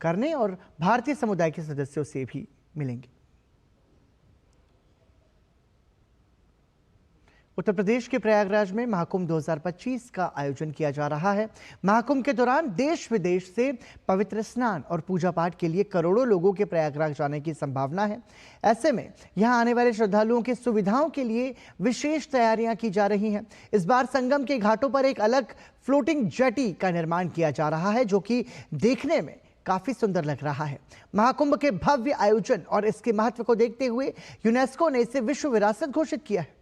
करने और भारतीय समुदाय के सदस्यों से भी मिलेंगे। उत्तर प्रदेश के प्रयागराज में महाकुंभ 2025 का आयोजन किया जा रहा है। महाकुंभ के दौरान देश विदेश से पवित्र स्नान और पूजा पाठ के लिए करोड़ों लोगों के प्रयागराज जाने की संभावना है। ऐसे में यहां आने वाले श्रद्धालुओं की सुविधाओं के लिए विशेष तैयारियां की जा रही हैं। इस बार संगम के घाटों पर एक अलग फ्लोटिंग जेटी का निर्माण किया जा रहा है, जो कि देखने में काफी सुंदर लग रहा है। महाकुंभ के भव्य आयोजन और इसके महत्व को देखते हुए यूनेस्को ने इसे विश्व विरासत घोषित किया है।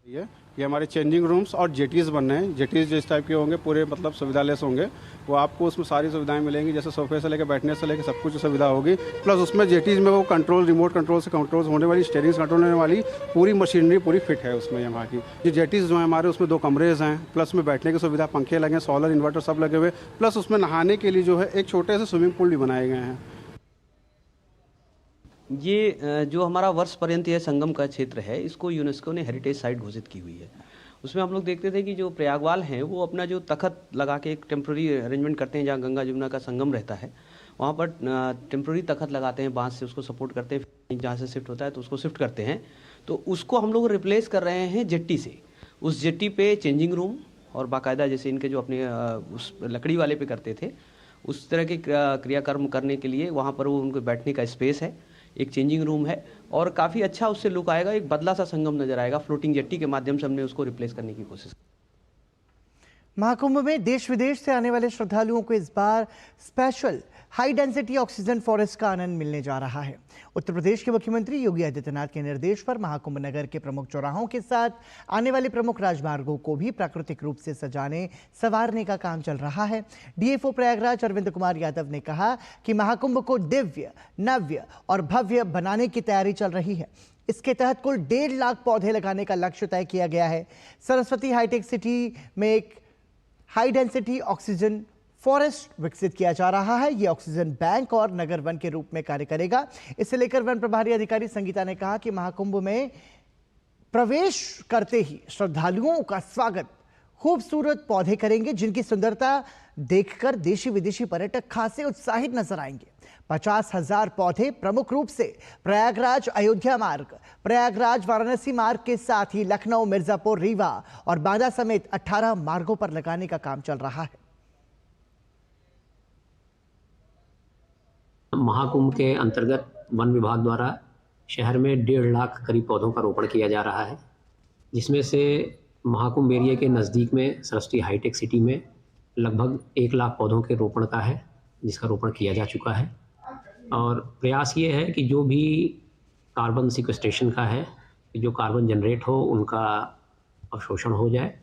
ये हमारे चेंजिंग रूम्स और जेटीज़ बन रहे हैं। जेटीज़ जिस टाइप के होंगे पूरे मतलब सुविधा लेस होंगे, वो आपको उसमें सारी सुविधाएं मिलेंगी, जैसे सोफे से लेकर बैठने से लेकर सब कुछ सुविधा होगी। प्लस उसमें जेटीज़ में वो कंट्रोल, रिमोट कंट्रोल से कंट्रोल होने वाली, स्टीयरिंग कंट्रोल होने वाली पूरी मशीनरी पूरी फिट है उसमें यहाँ की। ये जेटीज़ जो है हमारे उसमें 2 कमरेज हैं, प्लस में बैठने की सुविधा, पंखे लगे, सोलर इन्वर्टर सब लगे हुए, प्लस उसमें नहाने के लिए जो है एक छोटे से स्विमिंग पूल भी बनाए गए हैं। ये जो हमारा वर्ष पर्यंत यह संगम का क्षेत्र है, इसको यूनेस्को ने हेरिटेज साइट घोषित की हुई है। उसमें हम लोग देखते थे कि जो प्रयागवाल हैं वो अपना जो तखत लगा के एक टेम्प्रेरी अरेंजमेंट करते हैं, जहाँ गंगा जमुना का संगम रहता है वहाँ पर टेम्प्रेरी तखत लगाते हैं, बांस से उसको सपोर्ट करते हैं, जहाँ से शिफ्ट होता है तो उसको शिफ्ट करते हैं। तो उसको हम लोग रिप्लेस कर रहे हैं जेट्टी से। उस जेट्टी पे चेंजिंग रूम और बाकायदा जैसे इनके जो अपने उस लकड़ी वाले पे करते थे उस तरह के क्रियाकर्म करने के लिए वहाँ पर वो उनको बैठने का स्पेस है, एक चेंजिंग रूम है और काफ़ी अच्छा उससे लुक आएगा, एक बदला सा संगम नजर आएगा। फ्लोटिंग जेट्टी के माध्यम से हमने उसको रिप्लेस करने की कोशिश की। महाकुंभ में देश विदेश से आने वाले श्रद्धालुओं को इस बार special high density oxygen forest का आनंद मिलने जा रहा है। उत्तर प्रदेश के मुख्यमंत्री योगी आदित्यनाथ के निर्देश पर महाकुंभ नगर के प्रमुख चौराहों के साथ आने वाले प्रमुख राजमार्गों को भी प्राकृतिक रूप से सजाने संवारने का काम चल रहा है। डीएफओ प्रयागराज अरविंद कुमार यादव ने कहा कि महाकुंभ को दिव्य, नव्य और भव्य बनाने की तैयारी चल रही है। इसके तहत कुल 1.5 लाख पौधे लगाने का लक्ष्य तय किया गया है। सरस्वती हाईटेक सिटी में एक हाई डेंसिटी ऑक्सीजन फॉरेस्ट विकसित किया जा रहा है। यह ऑक्सीजन बैंक और नगर वन के रूप में कार्य करेगा। इसे लेकर वन प्रभारी अधिकारी संगीता ने कहा कि महाकुंभ में प्रवेश करते ही श्रद्धालुओं का स्वागत खूबसूरत पौधे करेंगे, जिनकी सुंदरता देखकर देशी विदेशी पर्यटक खासे उत्साहित नजर आएंगे। 50,000 पौधे प्रमुख रूप से प्रयागराज अयोध्या मार्ग, प्रयागराज वाराणसी मार्ग के साथ ही लखनऊ, मिर्जापुर, रीवा और बांदा समेत 18 मार्गों पर लगाने का काम चल रहा है। महाकुंभ के अंतर्गत वन विभाग द्वारा शहर में 1.5 लाख करीब पौधों का रोपण किया जा रहा है, जिसमें से महाकुंभ एरिया के नज़दीक में सरस्वती हाईटेक सिटी में लगभग 1 लाख पौधों के रोपण का है, जिसका रोपण किया जा चुका है। और प्रयास ये है कि जो भी कार्बन सिक्वेस्ट्रेशन का है, जो कार्बन जनरेट हो उनका अवशोषण हो जाए।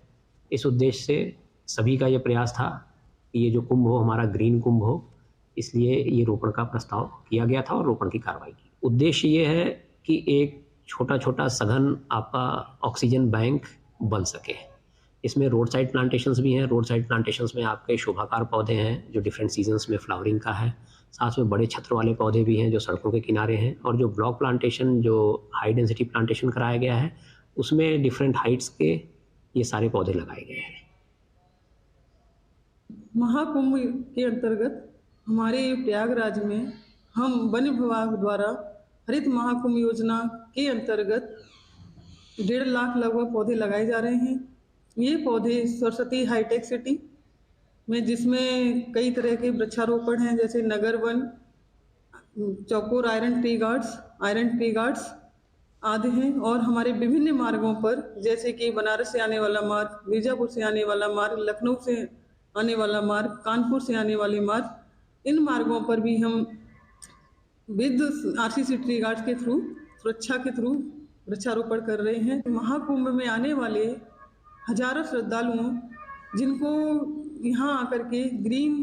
इस उद्देश्य से सभी का ये प्रयास था कि ये जो कुंभ हो हमारा ग्रीन कुंभ हो, इसलिए ये रोपण का प्रस्ताव किया गया था और रोपण की कार्रवाई की। उद्देश्य ये है कि एक छोटा छोटा सघन आपका ऑक्सीजन बैंक बन सके। इसमें रोड साइड प्लांटेशंस भी हैं। रोड साइड प्लांटेशंस में आपके शोभाकार पौधे हैं जो डिफरेंट सीजन्स में फ्लावरिंग का है। साथ में बड़े छत्र वाले पौधे भी हैं जो सड़कों के किनारे हैं। और जो ब्लॉक प्लांटेशन, जो हाई डेंसिटी प्लांटेशन कराया गया है, उसमें डिफरेंट हाइट्स के ये सारे पौधे लगाए गए हैं। महाकुंभ के अंतर्गत हमारे प्रयागराज में हम वन विभाग द्वारा हरित महाकुंभ योजना के अंतर्गत 1.5 लाख लगभग पौधे लगाए जा रहे हैं। ये पौधे सरस्वती हाईटेक सिटी में, जिसमें कई तरह के वृक्षारोपण हैं, जैसे नगर वन, चौकोर आयरन ट्री गार्ड्स आदि हैं। और हमारे विभिन्न मार्गों पर, जैसे कि बनारस से आने वाला मार्ग, मिर्जापुर से आने वाला मार्ग, लखनऊ से आने वाला मार्ग, कानपुर से आने वाले मार्ग, इन मार्गों पर भी हम विद आरसीसी ट्री गार्ड्स के थ्रू, सुरक्षा के थ्रू वृक्षारोपण कर रहे हैं। महाकुंभ में आने वाले हजारों श्रद्धालुओं, जिनको यहाँ आकर के ग्रीन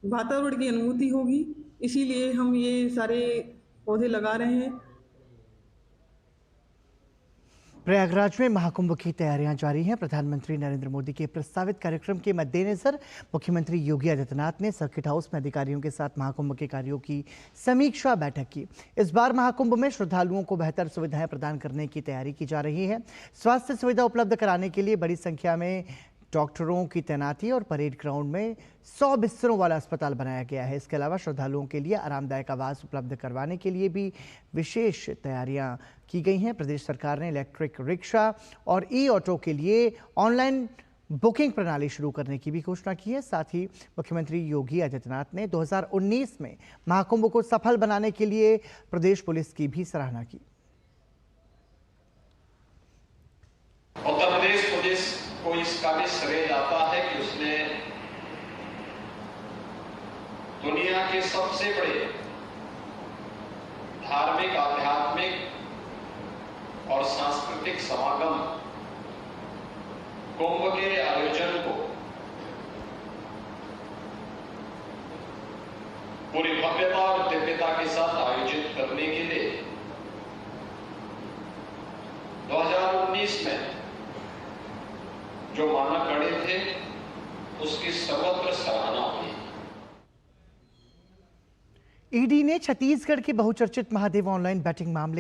वातावरण की अनुभूति होगी, इसीलिए हम ये सारे पौधे लगा रहे हैं। प्रयागराज में महाकुंभ की तैयारियां जारी हैं। प्रधानमंत्री नरेंद्र मोदी के प्रस्तावित कार्यक्रम के मद्देनजर मुख्यमंत्री योगी आदित्यनाथ ने सर्किट हाउस में अधिकारियों के साथ महाकुंभ के कार्यों की समीक्षा बैठक की। इस बार महाकुंभ में श्रद्धालुओं को बेहतर सुविधाएं प्रदान करने की तैयारी की जा रही है। स्वास्थ्य सुविधा उपलब्ध कराने के लिए बड़ी संख्या में डॉक्टरों की तैनाती और परेड ग्राउंड में 100 बिस्तरों वाला अस्पताल बनाया गया है। इसके अलावा श्रद्धालुओं के लिए आरामदायक आवास उपलब्ध करवाने के लिए भी विशेष तैयारियां की गई हैं। प्रदेश सरकार ने इलेक्ट्रिक रिक्शा और ई ऑटो के लिए ऑनलाइन बुकिंग प्रणाली शुरू करने की भी घोषणा की है। साथ ही मुख्यमंत्री योगी आदित्यनाथ ने 2019 में महाकुंभ को सफल बनाने के लिए प्रदेश पुलिस की भी सराहना की। उत्तर प्रदेश पुलिस को इसका भी श्रेय जाता है कि उसने दुनिया के सबसे बड़े धार्मिक, आध्यात्मिक और सांस्कृतिक समागम कुंभ के आयोजन को पूरी भव्यता और दिव्यता के साथ आयोजित करने के लिए 2019 में जो मानक गढ़े थे उसकी सर्वत्र सराहना हुई। ईडी ने छत्तीसगढ़ के बहुचर्चित महादेव ऑनलाइन बैटिंग मामले